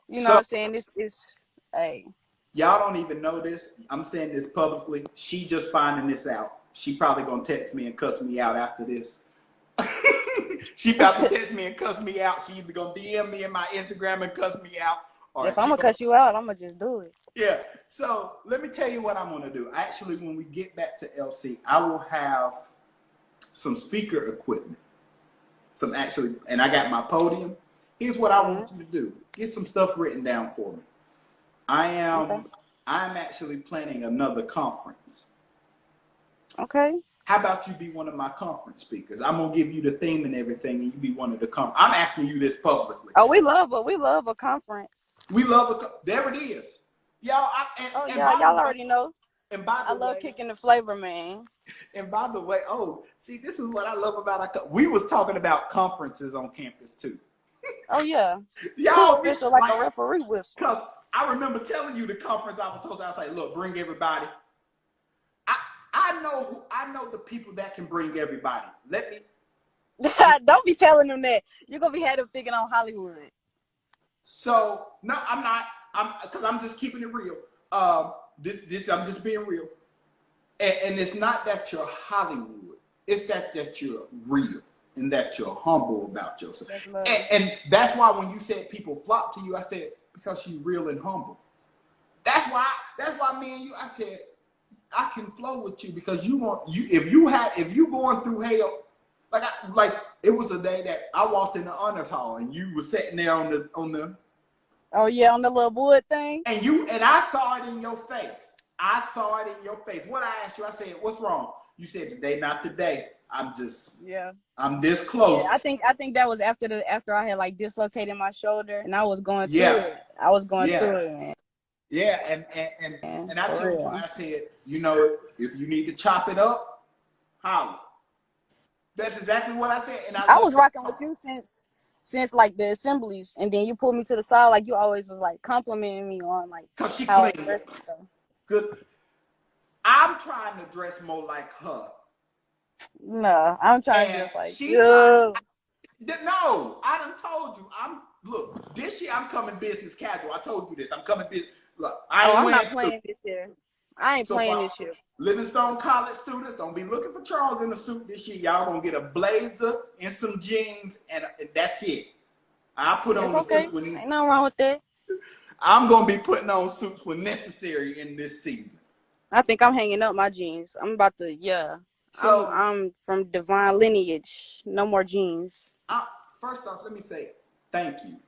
you know what so I'm saying? This is hey. y'all don't even know this. I'm saying this publicly. She just finding this out. She probably gonna text me and cuss me out after this. She about to text me and cuss me out. She either gonna DM me in my Instagram and cuss me out, or If I'm she gonna gonna cuss you out, I'm gonna just do it. yeah. So let me tell you what I'm gonna do. Actually, when we get back to LC, I will have some speaker equipment. And I got my podium. Here's what I Mhm. want you to do. Get some stuff written down for me. I Okay. am I'm actually planning another conference. Okay. How about you be one of my conference speakers? I'm gonna give you the theme and everything, and you be one of the conference. I'm asking you this publicly. Oh, we love a conference. We love there it is, y'all. Oh And yeah, by the y'all way, already know. and by I the love way, kicking the flavor, man. and by the way, oh, see, this is what I love about we was talking about conferences on campus too. Oh yeah, too Y'all, official like a referee whistle. because I remember telling you the conference I was hosting. I was like, look, bring everybody. I know the people that can bring everybody. Let me. Don't be telling them that. You're gonna be had them thinking on Hollywood. So no, I'm not. I'm just keeping it real. This I'm just being real. And it's not that you're Hollywood. It's that you're real and that you're humble about yourself. And that's why when you said people flock to you, I said because you're real and humble. That's why me and you, I said I can flow with you because if you going through hell, like it was a day that I walked in the honors hall and you were sitting there on the oh yeah, on the little wood thing. and I saw it in your face. I saw it in your face. What I asked you, I said, "What's wrong?" You said, "Today, not today. I'm this close." Yeah, I think that was after I had like dislocated my shoulder and I was going through it. I was going through it, man. Yeah, and I told you, I said, if you need to chop it up, holler. That's exactly what I said. And I was rocking with you since like the assemblies, and then you pulled me to the side, like you always was like complimenting me on like because she how clean. Good. I'm trying to dress more like her. No, I'm trying to dress like you. No, I done told you. Look, this year I'm coming business casual. I told you this. I'm coming business. Look, I'm not playing this year. I ain't playing this year. Livingstone College students, don't be looking for Charles in a suit this year. Y'all gonna get a blazer and some jeans, and that's it. I put on the suit when ain't nothing wrong with that. I'm gonna be putting on suits when necessary in this season. I think I'm hanging up my jeans. I'm about to, So I'm from divine lineage. No more jeans. First off, let me say thank you.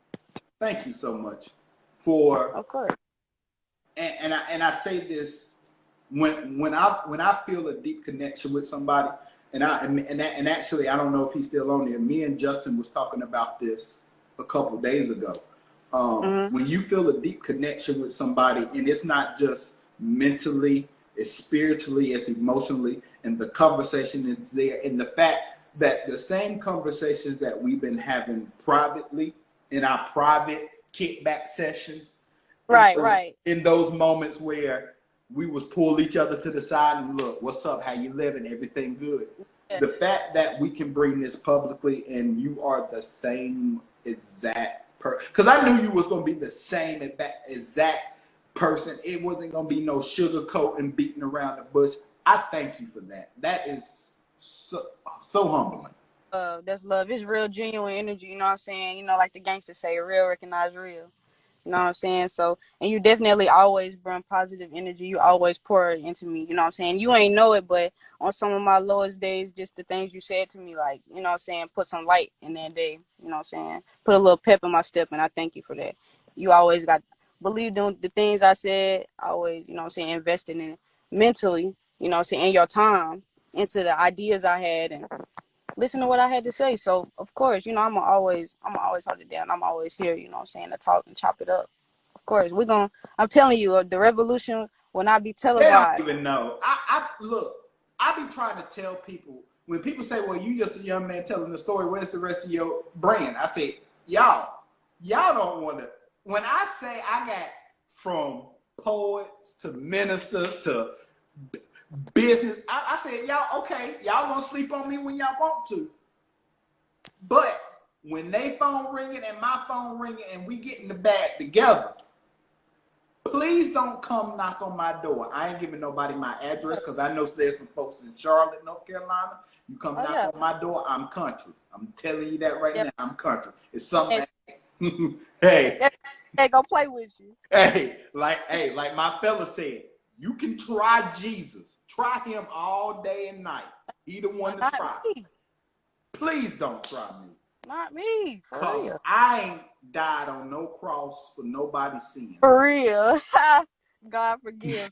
Thank you so much for. Of course. And I say this when I feel a deep connection with somebody, and actually I don't know if he's still on there. Me and Justin was talking about this a couple days ago. When you feel a deep connection with somebody, and it's not just mentally, it's spiritually, it's emotionally, and the conversation is there, and the fact that the same conversations that we've been having privately in our private kickback sessions. Right. In those moments where we was pull each other to the side and look, what's up? How you living? Everything good? Yeah. The fact that we can bring this publicly and you are the same exact person. Because I knew you was going to be the same exact person. It wasn't going to be no sugarcoat and beating around the bush. I thank you for that. That is so humbling. That's love. It's real, genuine energy. You know what I'm saying? Like the gangsters say, real recognize real. You know what I'm saying? So, and you definitely always bring positive energy. You always pour it into me. You know what I'm saying? You ain't know it, but on some of my lowest days, just the things you said to me, like, you know what I'm saying, put some light in that day. You know what I'm saying? Put a little pep in my step, and I thank you for that. You always believed in the things I said. Always, you know what I'm saying, invested in it mentally, you know what I'm saying, in your time, into the ideas I had, and listen to what I had to say. So of course, I'm always hold it down. I'm always here, you know what I'm saying, to talk and chop it up. Of course, I'm telling you, the revolution will not be televised. They don't even know. I be trying to tell people, when people say, well, you just a young man telling the story, where's the rest of your brand? I say, y'all don't want to. When I say I got from poets to ministers to business, I said, y'all, okay, y'all gonna sleep on me when y'all want to. But when they phone ringing and my phone ringing and we get in the bag together, please don't come knock on my door. I ain't giving nobody my address because I know there's some folks in Charlotte, North Carolina. You come knock on my door, I'm country. I'm telling you that right now, I'm country. It's something. Hey, go play with you. Hey, like my fella said, you can try Jesus. Try him all day and night. He the one to try. Me. Please don't try me. Not me. For real. I ain't died on no cross for nobody's sins. For real. God forgives.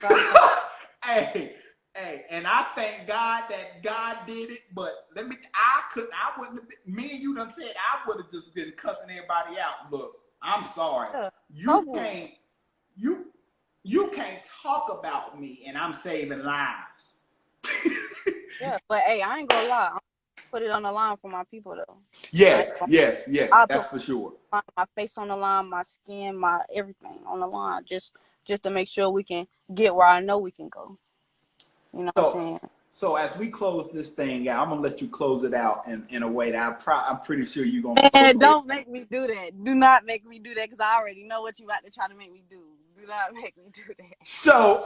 Hey, Hey, and I thank God that God did it, but I wouldn't have been, me and you done said I would have just been cussing everybody out. Look, I'm sorry. Yeah, You can't, you, you can't talk about me and I'm saving lives. yeah. But hey, I ain't gonna lie. I'm gonna put it on the line for my people though. Yes, yes, yes, I that's put for sure. my face on the line, my skin, my everything on the line, just to make sure we can get where I know we can go. You know what I'm So, saying? so as we close this thing out, I'm gonna let you close it out in a way that I'm pretty sure you're gonna Man, feel it. don't make me do that. Do not make me do that because I already know what you about to try to make me do. Do not make me do that. So,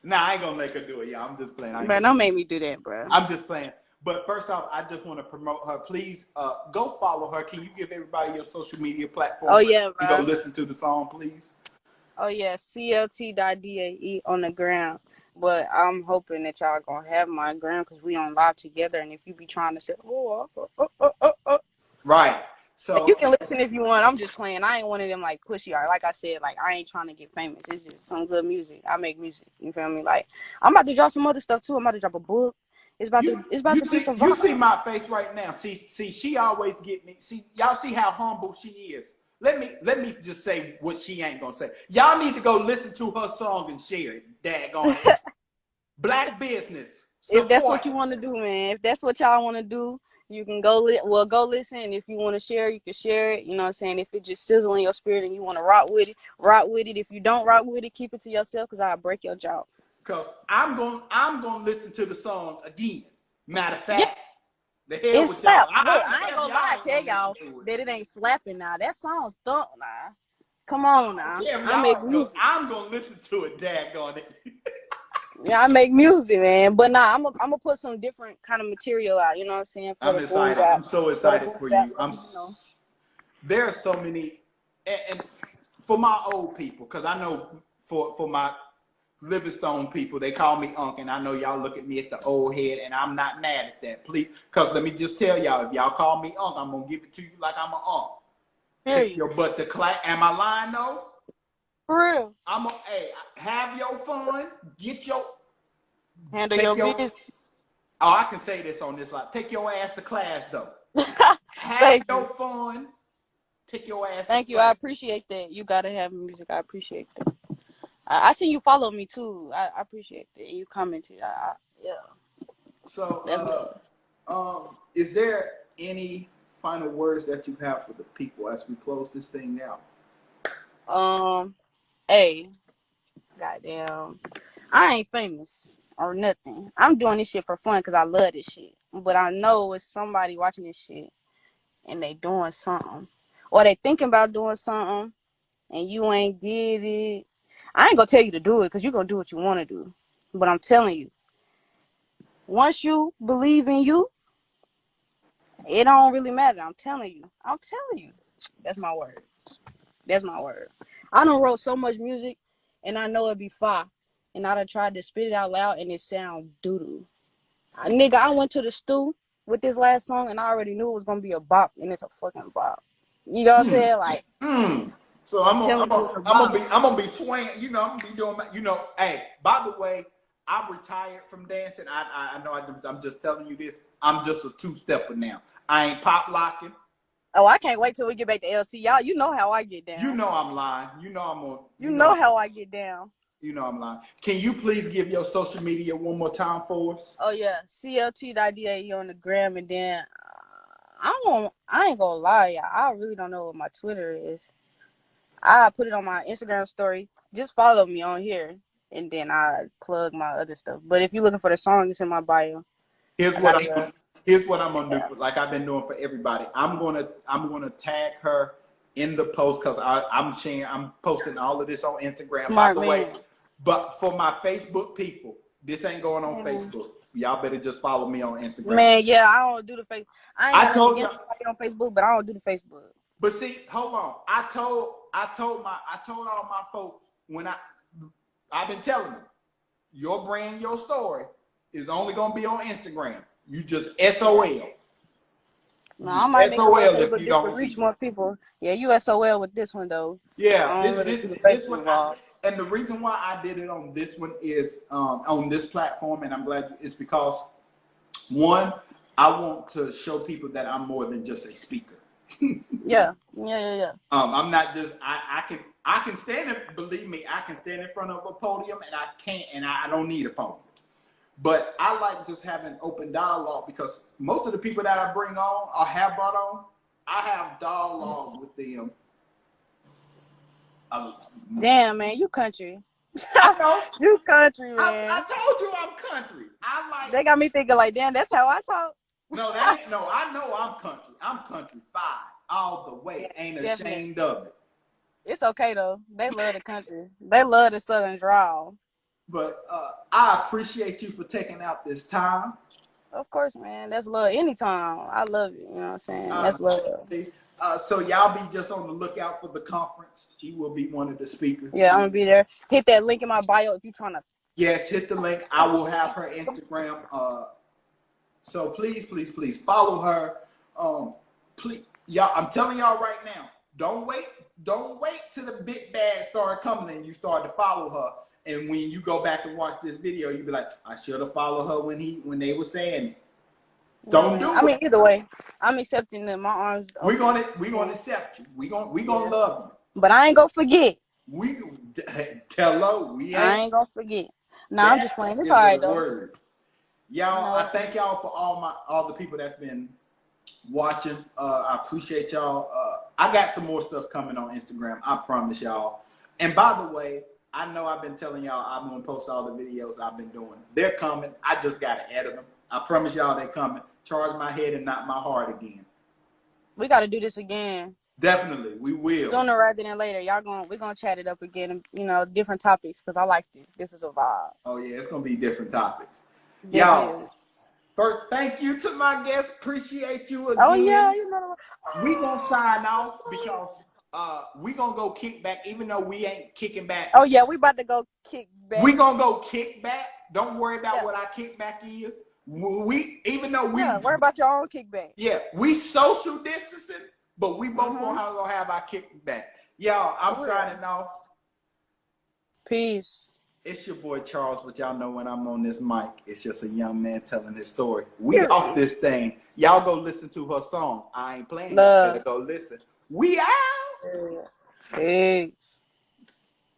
nah, I ain't gonna make her do it. Yeah, I'm just playing. Man, don't make me do that, bro. I'm just playing. But first off, I just want to promote her. Please, go follow her. Can you give everybody your social media platform? Oh yeah, You go bro. listen to the song, please. Oh yeah, CLT.DAE on the ground. But I'm hoping that y'all gonna have my gram because we on live together. And if you be trying to say, Right. you So, can listen if you want. I'm just playing. I ain't one of them like pushy art. Like I said, like I ain't trying to get famous. It's just some good music. I make music. You feel me? Like I'm about to drop some other stuff too. I'm about to drop a book. It's about to be some you see vibe. my face right now. See, she always get me. See, y'all see how humble she is. Let me just say what she ain't gonna say. Y'all need to go listen to her song and share it. Daggone it. Black business. If that's what Support. you want to do, man. If that's what y'all want to do, you can go go listen. If you want to share, you can share it. You know what I'm saying? If it just sizzle in your spirit and you want to rock with it, rock with it. If you don't rock with it, keep it to yourself because I'll break your jaw. Cause I'm gonna listen to the song again. Matter of Yeah, fact, the hell it's with y'all. slap. Look, I ain't Damn, gonna y'all lie, ain't tell gonna listen y'all to it. that it ain't slapping now. That song thump now. Come on now. Damn, I y'all make ain't gonna, music. I'm gonna listen to it. Daggone it. Yeah, I make music, man. But nah, I'm gonna put some different kind of material out. You know what I'm saying? For I'm the boom excited. bap, I'm so for the excited boom for bap. you. You know. There are so many, and for my old people, because I know for my Livingstone people, they call me Unc, and I know y'all look at me at the old head, and I'm not mad at that. Please, because let me just tell y'all, if y'all call me Unc, I'm gonna give it to you like I'm an Unc. Take Period. your butt to class. Am I lying though? For real. I'm a hey, have your fun. Handle Take your your. business. Oh, I can say this on this line. Take your ass to class though. Have Thank your you. fun. Take your ass to Thank you. I class. appreciate that. You gotta have music. I appreciate that. I see you follow me too. I appreciate that. You commented. Yeah. That's So, love. is there any final words that you have for the people as we close this thing out? Hey, goddamn. I ain't famous or nothing. I'm doing this shit for fun because I love this shit. But I know it's somebody watching this shit and they doing something. Or they thinking about doing something and you ain't did it. I ain't gonna tell you to do it because you gonna do what you want to do. But I'm telling you, once you believe in you, it don't really matter. I'm telling you. I'm telling you. That's my word. That's my word. I done wrote so much music and I know it be fire. And I done tried to spit it out loud and it sound doo-doo. Nigga, I went to the stew with this last song and I already knew it was gonna be a bop and it's a fucking bop. You know what I'm Hmm. saying? Like, So I'm telling you it's a bop. I'm gonna be swaying. You know, I'm gonna be doing. Hey, by the way, I'm retired from dancing. I know. I'm just telling you this. I'm just a two-stepper now. I ain't pop locking. Oh, I can't wait till we get back to LC. Y'all, you know how I get You down. know I'm lying. You know I'm on. You know how I get down. You know I'm lying. Can you please give your social media one more time for us? Oh yeah, CLT.DAE on the gram, and then I ain't gonna lie, y'all. I really don't know what my Twitter is. I put it on my Instagram story. Just follow me on here, and then I plug my other stuff. But if you're looking for the song, it's in my bio. Here's I what got I'm it. here's what I'm gonna do for like I've been doing for everybody. I'm gonna tag her in the post because I'm posting all of this on Instagram. By Smart the way, man. but for my Facebook people, this ain't going on Mm. Facebook. Y'all better just follow me on Instagram. Man, yeah, I don't do the face. I ain't I got nothing told against y'all, somebody on Facebook, but I don't do the Facebook. but see, hold on. I told all my folks when I've been telling them your brand, your story is only gonna be on Instagram. You just SOL. No, I You might make another SOL if Facebook you just to don't reach see. more people. Yeah, you SOL with this one though. Yeah, I don't this really this do the this Facebook one involved. And the reason why I did it on this one is on this platform, and I'm glad it's because one, I want to show people that I'm more than just a speaker. Yeah. I'm not just I can stand in, believe me, I can stand in front of a podium and I don't need a podium. But I like just having open dialogue because most of the people that I bring on or have brought on, I have dialogue with them. Damn, man, you country. I know. You country, man. I told you I'm country. They got me thinking like, damn, that's how I talk. No, that ain't no. I know I'm country. I'm countrified all the way. Ain't ashamed of it. It's okay though. They love the country. They love the southern drawl. But I appreciate you for taking out this time. Of course, man. That's love. Anytime. I love it. You know what I'm saying? That's love. So y'all be just on the lookout for the conference. She will be one of the speakers. Yeah, I'm gonna be there. Hit that link in my bio if you're trying to. Yes, hit the link. I will have her Instagram. So please follow her. Please, y'all. I'm telling y'all right now. Don't wait till the big bad start coming and you start to follow her. And when you go back and watch this video, you be like, I should have followed her when they were saying it. Don't do it. I mean, either way, I'm accepting them. My arms. We're gonna accept you. We gonna love you. But I ain't gonna forget. We tell her I ain't gonna forget. No, I'm just playing. It's all right though. Word. Y'all, I thank y'all for all the people that's been watching. I appreciate y'all. I got some more stuff coming on Instagram. I promise y'all. And by the way, I know I've been telling y'all I'm gonna post all the videos I've been doing. They're coming. I just gotta edit them. I promise y'all they're coming. Charge my head and not my heart again. We got to do this again. Definitely, we will. Sooner rather than later. We're gonna chat it up again. And, different topics because I like this. This is a vibe. Oh yeah, it's gonna be different topics. Definitely. Y'all, first, thank you to my guests. Appreciate you again. Oh yeah, you know. We gonna sign off because we gonna go kick back, even though we ain't kicking back. Oh yeah, we about to go kick back. We gonna go kick back. Don't worry about what our kickback is. Even though worry about your own kickback. Yeah, we social distancing, but we both gonna have our kickback. Y'all, I'm signing off. Peace. It's your boy Charles, but y'all know when I'm on this mic, it's just a young man telling his story. We off this thing. Y'all go listen to her song. I ain't playing. Better go listen. We out. Hey.